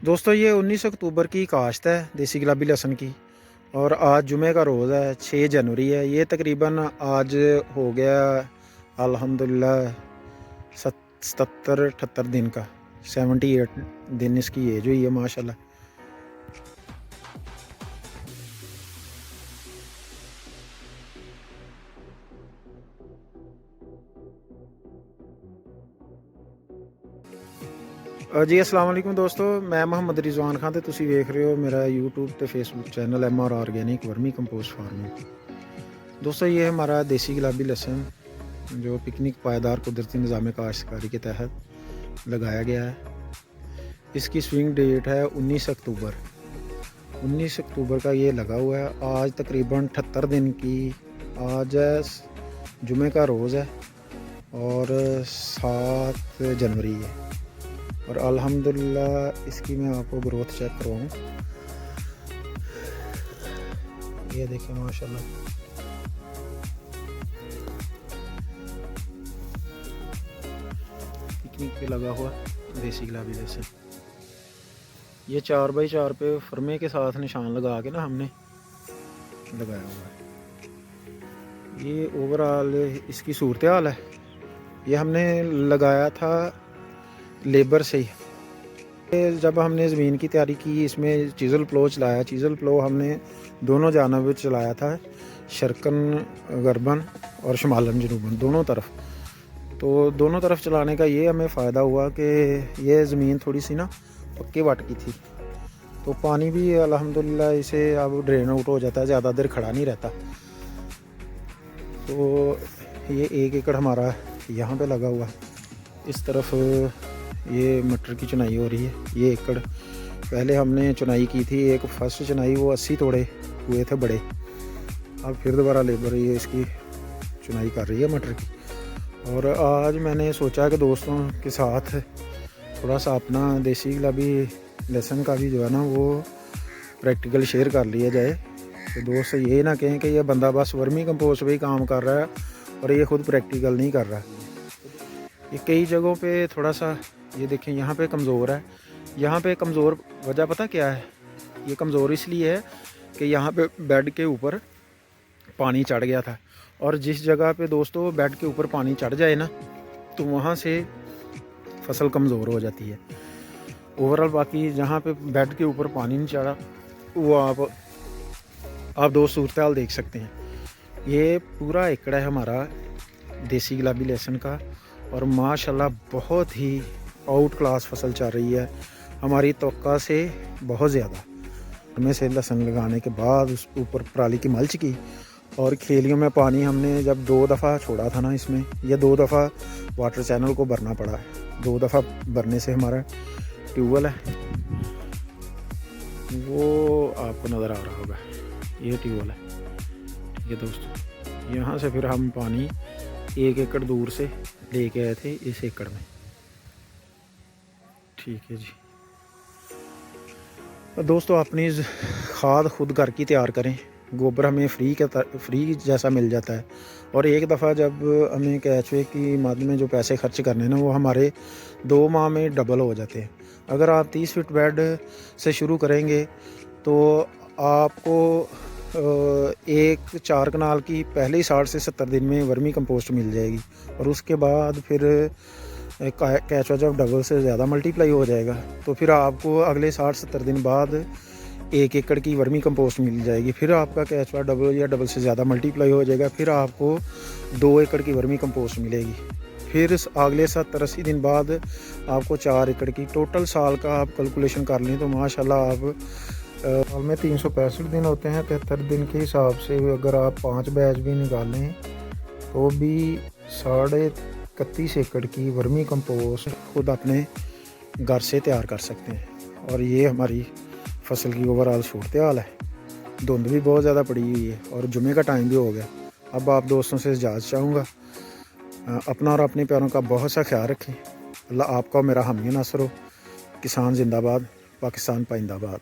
दोस्तों ये 19 अक्टूबर की काश्त है देसी गुलाबी लहसुन की, और आज जुमे का रोज़ है, 6 जनवरी है। ये तकरीबन आज हो गया अल्हम्दुलिल्लाह 77-78 दिन का, 78 दिन इसकी एज हुई है माशाल्लाह। जी अस्सलाम वालेकुम दोस्तों, मैं मोहम्मद रिजवान खान, तो तुसी वेख रहे हो मेरा यूट्यूब ते Facebook channel MR organic vermi compost farming. दोस्तों ये हमारा देसी गुलाबी लहसुन जो पिकनिक पायदार कुदरती निज़ाम काश्तकारी के तहत लगाया गया है। इसकी स्विंग डेट है 19 अक्टूबर। 19 अक्टूबर का ये लगा हुआ है। आज तकरीबन 78 दिन की आज है, जुमे का रोज़ है और 7 जनवरी है। और अल्हम्दुलिल्लाह इसकी मैं आपको ग्रोथ चेक करवाऊँ। ये देखें माशाल्लाह, पिकनिक पे लगा हुआ देसी गुलाबी लहसुन। ये 4x4 पे फरमे के साथ निशान लगा के ना हमने लगाया हुआ है। ये ओवरऑल इसकी सूरत हाल है। ये हमने लगाया था लेबर से ही। जब हमने ज़मीन की तैयारी की, इसमें चीज़ल प्लो चलाया। चीज़ल प्लो हमने दोनों जानब चलाया था, शर्कन गरबन और शमालन जनूबन, दोनों तरफ। तो दोनों तरफ चलाने का ये हमें फ़ायदा हुआ कि ये ज़मीन थोड़ी सी ना पक्के वाट की थी, तो पानी भी अल्हम्दुलिल्लाह इसे अब ड्रेन आउट हो जाता है, ज़्यादा देर खड़ा नहीं रहता। तो ये 1 एकड़ हमारा यहाँ पे लगा हुआ। इस तरफ ये मटर की चुनाई हो रही है। ये एकड़ पहले हमने चुनाई की थी, एक फर्स्ट चुनाई वो 80 तोड़े हुए थे बड़े। अब फिर दोबारा लेबर ये इसकी चुनाई कर रही है मटर की। और आज मैंने सोचा कि दोस्तों के साथ थोड़ा सा अपना देसी गुलाबी लहसुन का भी जो है ना वो प्रैक्टिकल शेयर कर लिया जाए। तो दोस्त ये ना कहें कि ये बंदा बस वर्मी कंपोस्ट पे ही काम कर रहा है और ये ख़ुद प्रैक्टिकल नहीं कर रहा। ये कई जगहों पे थोड़ा सा, ये देखें यहाँ पे कमज़ोर है। यहाँ पे कमज़ोर वजह पता क्या है? ये कमज़ोर इसलिए है कि यहाँ पे बेड के ऊपर पानी चढ़ गया था, और जिस जगह पे दोस्तों बेड के ऊपर पानी चढ़ जाए ना, तो वहाँ से फसल कमज़ोर हो जाती है। ओवरऑल बाकी जहाँ पे बेड के ऊपर पानी नहीं चढ़ा वो आप दोस्त सूरत हाल देख सकते हैं। ये पूरा एकड़ है हमारा देसी गुलाबी लहसुन का, और माशाल्लाह बहुत ही आउट क्लास फसल चल रही है, हमारी तवक्का से बहुत ज़्यादा। हमें से लहसुन लगाने के बाद उस ऊपर पराली की मल्च की, और खेलियों में पानी हमने जब 2 दफ़ा छोड़ा था ना इसमें, यह 2 दफ़ा वाटर चैनल को भरना पड़ा है। 2 दफ़ा भरने से हमारा ट्यूबवेल है वो आपको नज़र आ रहा होगा, ये ट्यूबवेल है। ठीक है दोस्तों, यहाँ से फिर हम पानी 1 एकड़ दूर से लेके आए थे इस एकड़ में। ठीक है जी। दोस्तों अपनी खाद खुद घर की तैयार करें। गोबर हमें फ्री जैसा मिल जाता है, और एक दफ़ा जब हमें कैचवे की मद में जो पैसे खर्च करने ना, वो हमारे 2 माह में डबल हो जाते हैं। अगर आप 30 फीट बेड से शुरू करेंगे तो आपको एक 4 कनाल की पहले ही 60 से 70 दिन में वर्मी कंपोस्ट मिल जाएगी, और उसके बाद फिर कैचवा जब डबल से ज़्यादा मल्टीप्लाई हो जाएगा, तो फिर आपको अगले 60-70 दिन बाद 1 एकड़ की वर्मी कंपोस्ट मिल जाएगी। फिर आपका कैचवा डबल या डबल से ज़्यादा मल्टीप्लाई हो जाएगा, फिर आपको 2 एकड़ की वर्मी कंपोस्ट मिलेगी। फिर अगले 70-80 दिन बाद आपको 4 एकड़ की। टोटल साल का आप कैलकुलेशन कर लें तो माशाल्लाह आप साल में 365 दिन होते हैं। 73 दिन के हिसाब से अगर आप 5 बैच भी निकालें तो भी 31.5 एकड़ की वर्मी कंपोस्ट खुद अपने घर से तैयार कर सकते हैं। और ये हमारी फसल की ओवरऑल सूरत हाल है। धुंध भी बहुत ज़्यादा पड़ी हुई है और जुमे का टाइम भी हो गया। अब आप दोस्तों से इजाज़त चाहूँगा। अपना और अपने प्यारों का बहुत सा ख्याल रखें। अल्लाह आपका और मेरा हामी नासर हो। किसान जिंदाबाद, पाकिस्तान पाइंदाबाद।